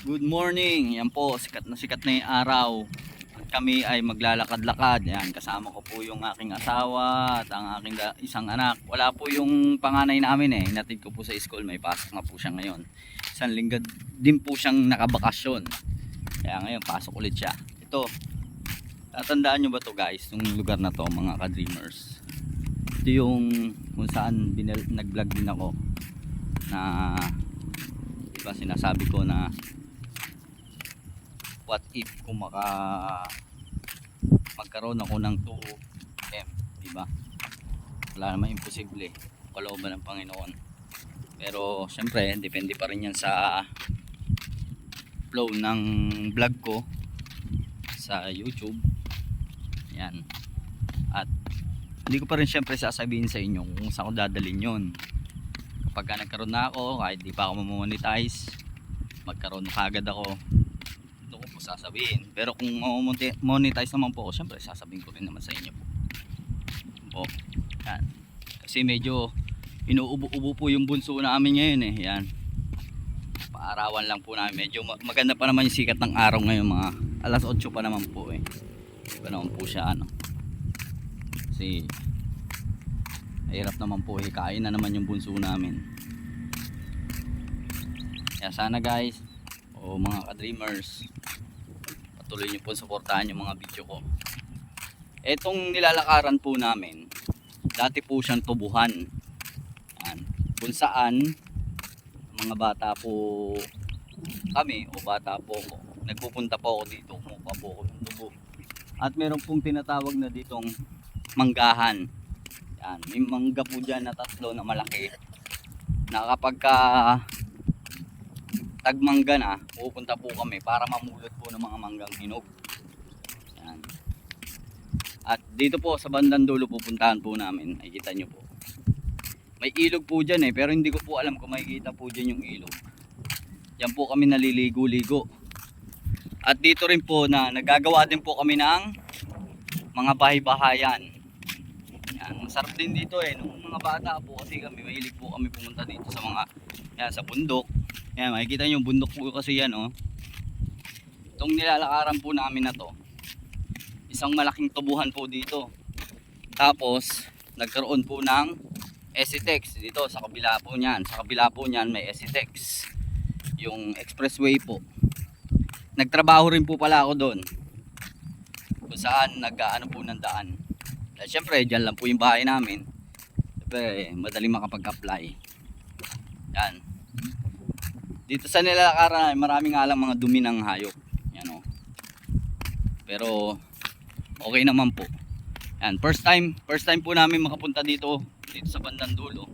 Good morning. Yan po, sikat na yung araw. At kami ay maglalakad-lakad. Yan, kasama ko po yung aking asawa at ang aking isang anak. Wala po yung panganay namin eh. Hinatid ko po sa school. May pasok na po siya ngayon. Isang linggo din po siyang nakabakasyon. Kaya ngayon, pasok ulit siya. Ito, tatandaan nyo ba to guys? Yung lugar na to, mga ka-dreamers. Ito yung kung saan nag-vlog din ako. Na, diba sinasabi ko na what if kung magkaroon ako ng 2M, diba? Wala naman imposible, kalooban ng Panginoon. Pero syempre depende pa rin yan sa flow ng vlog ko sa YouTube. Yan. At hindi ko pa rin syempre sasabihin sa inyo kung saan ko dadalhin yon. Kapag nagkaroon na ako, kahit di pa ako mamonetize, magkaroon na kagad ako, sasabihin. Pero kung monetize naman po ako, syempre sasabihin ko rin naman sa inyo po. Yan. Kasi medyo inuubo-ubo po yung bunso namin ngayon eh. Yan. Paarawan lang po namin. Medyo maganda pa naman yung sikat ng araw ngayon, mga alas 8 pa naman po eh. Di ba naman po siya ano. Kasi hirap naman po eh. Kain na naman yung bunso namin. Kaya sana guys, o mga ka-dreamers, patuloy nyo po suportahan yung mga video ko. Etong nilalakaran po namin, dati po siyang tubuhan. Yan. Kung saan mga bata po kami o bata po ako, nagpupunta po ako dito, kumuha po ako ng tubo. At meron pong tinatawag na ditong manggahan. Yan. May mangga po dyan na tatlo na malaki, na kapag tagmangga na, pupunta po kami para mamulot po ng mga manggang hinog. Yan. At dito po sa bandang dulo pupuntahan po namin. Nakikita nyo po. May ilog po dyan eh, pero hindi ko po alam kung makikita po dyan yung ilog. Yan po kami naliligo-ligo. At dito rin po na nagagawa din po kami ng mga bahay-bahayan. Yan. Masarap din dito eh. Nung mga bata po kasi kami, mahilig po kami pumunta dito sa mga, yan, sa bundok. Yan, makikita nyo yung bundok po kasi yan oh. Itong nilalakaran po namin na to, isang malaking tubuhan po dito. Tapos nagkaroon po ng ECTEX dito sa kabila po niyan. Sa kabila po niyan may ECTEX, yung expressway po. Nagtrabaho rin po pala ako doon, kung saan nag-ano po ng daan. Dahil syempre dyan lang po yung bahay namin. Syempre madaling makapag-apply. Yan. Dito sa nilalakaran maraming nga lang mga dumi ng hayop. Yan o. Pero okay naman po. Yan, first time po namin makapunta dito sa bandang dulo.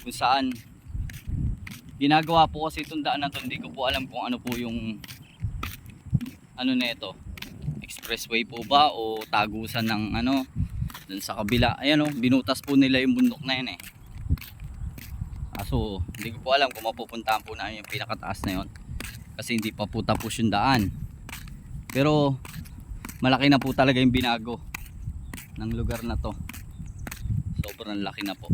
Kung saan ginagawa po kasi itong daan na to, hindi ko po alam kung ano po yung ano nito. Expressway po ba o tagusan ng ano dun sa kabila. Ayan o, binutas po nila yung bundok na yan eh. So hindi ko po alam kung mapupuntahan po namin yung pinakataas na yon, kasi hindi pa po tapos yung daan. Pero malaki na po talaga yung binago ng lugar na to. Sobrang laki na po.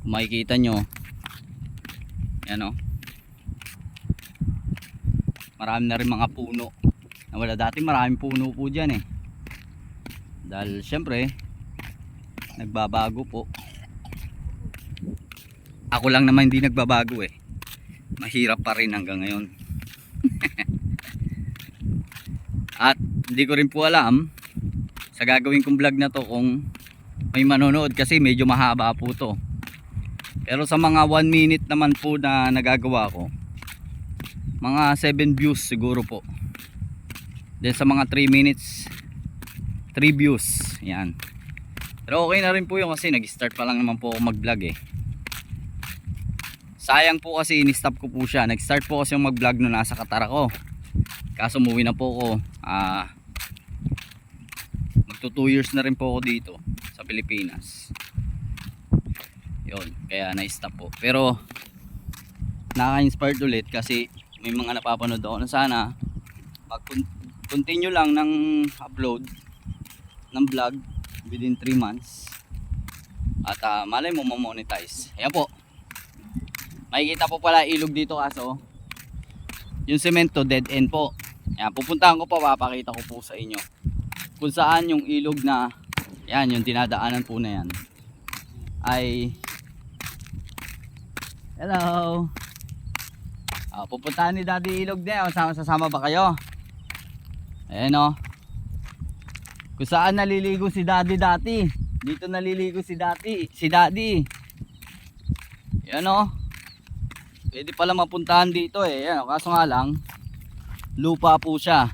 Kung makikita nyo, yan o, marami na rin mga puno na wala dati. Maraming puno po dyan eh, dahil syempre nagbabago po. Ako lang naman hindi nagbabago eh. Mahirap pa rin hanggang ngayon. At hindi ko rin po alam sa gagawin kong vlog na to kung may manonood, kasi medyo mahaba po to. Pero sa mga 1 minute naman po na nagagawa ko, mga 7 views siguro po. Then sa mga 3 minutes, 3 views. Yan. Pero okay na rin po yun kasi nag-start pa lang naman po ako mag-vlog eh. Sayang po kasi in-stop ko po siya. Nag-start po kasi yung mag-vlog nung nasa Qatar ako. Kaso umuwi na po ako. Magto 2 years na rin po ako dito sa Pilipinas. Yun, kaya na-stop po. Pero nakaka-inspired ulit kasi may mga napapanood ako na sana mag-continue lang ng upload ng vlog within 3 months. At malay mo mamonetize. Ayan po. Makikita po pala ilog dito kaso yung semento dead end po. Ayan, pupuntahan ko pa, papakita ko po sa inyo kung saan yung ilog na yan, yung dinadaanan po na yan ay hello. Pupuntahan ni Daddy ilog na yan. Sasama ba kayo? Ayan o. Kung saan naliligo si Daddy dati. Dito naliligo si Daddy. Yan o. Pwede pala mapuntahan dito eh. Yan, kaso nga lang lupa po siya.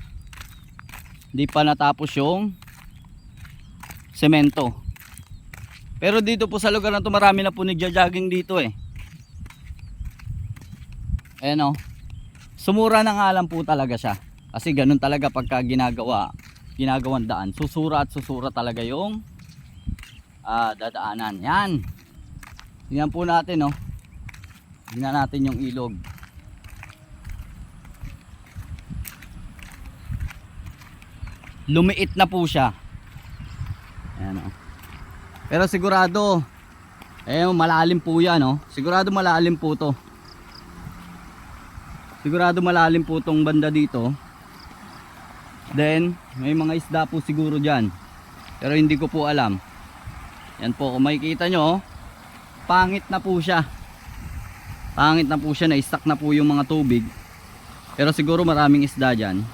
Hindi pa natapos yung semento. Pero dito po sa lugar na to marami na po nagja-jogging dito eh. Ayan o. Sumura na nga lang po talaga siya. Kasi ganun talaga pagka ginagawang daan. Susura at susura talaga yung dadaanan. Yan. Tingnan po natin o. Tingnan natin yung ilog. Lumiit na po siya. Ayan o. Pero sigurado malalim po yan o. Sigurado malalim po to. Sigurado malalim po tong banda dito. Then may mga isda po siguro dyan. Pero hindi ko po alam. Yan po, kung makikita nyo, pangit na po siya. Pangit na po siya, na-stuck na po yung mga tubig. Pero siguro maraming isda dyan.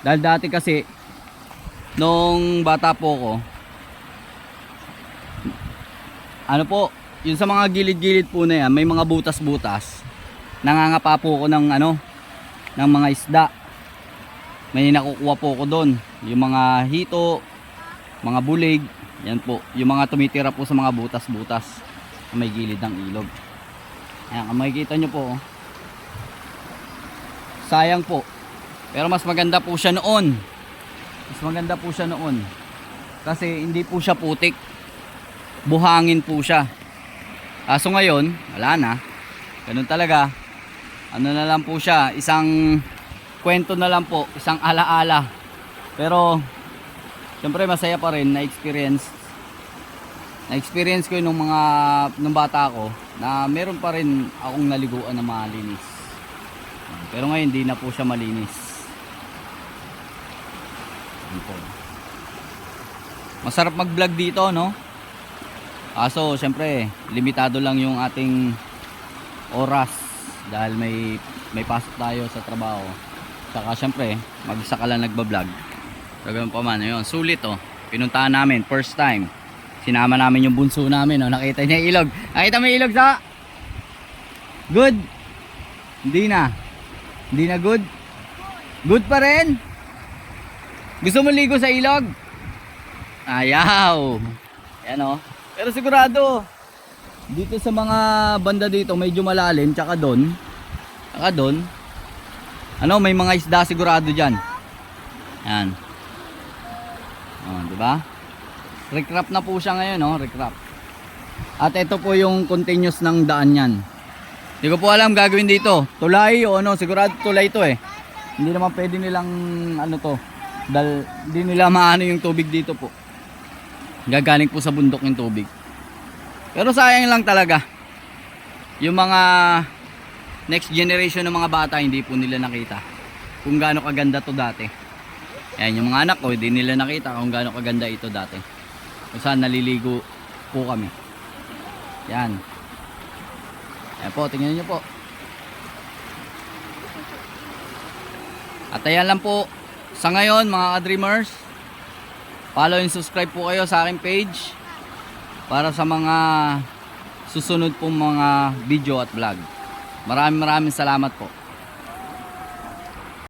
Dahil dati kasi nung bata po ko, ano po, yun sa mga gilid-gilid po na yan, may mga butas-butas. Nangangapa po ko ng ng mga isda. May nakukuha po ko doon, yung mga hito, mga bulig, yan po, yung mga tumitira po sa mga butas-butas na may gilid ng ilog. Ayan, kung makikita nyo po, sayang po. Pero mas maganda po siya noon. Mas maganda po siya noon. Kasi hindi po siya putik. Buhangin po siya. Kaso ngayon, wala na. Ganun talaga. Ano na lang po siya, isang kwento na lang po, isang alaala. Pero siyempre masaya pa rin na experience ko nung bata ako na meron pa rin akong naliguan na malinis. Pero ngayon hindi na po siya malinis. Masarap mag-vlog dito, no? Kaso siyempre limitado lang yung ating oras dahil may pasok tayo sa trabaho. Saka syempre mag-isa ka lang nagbablog. Gagawin pa man yun. Sulit oh. Pinuntahan namin first time. Sinama namin yung bunso namin oh. Nakita niya ilog. Nakita mo yung ilog sa? Good. Hindi na good. Good pa rin. Gusto mo ligo sa ilog? Ayaw. Yan oh. Pero sigurado dito sa mga banda dito medyo malalim, tsaka doon may mga isda sigurado diyan. Yan. Oh, di ba? Recrap na po siya ngayon, no? Recrap. At ito po yung continuous ng daan niyan. Hindi ko po alam gagawin dito. Tulay o ano, sigurado tulay ito eh. Hindi naman pwede nilang dahil hindi nila maano yung tubig dito po. Gagaling po sa bundok yung tubig. Pero sayang lang talaga. Yung mga next generation ng mga bata hindi po nila nakita kung gaano kaganda to dati. Ayan, yung mga anak ko hindi nila nakita kung gaano kaganda ito dati. Kung saan naliligo po kami. Yan. Ayan po, tingnan nyo po. At ayan lang po sa ngayon mga ka-dreamers. Follow and subscribe po kayo sa aking page para sa mga susunod pong mga video at vlog. Maraming salamat po.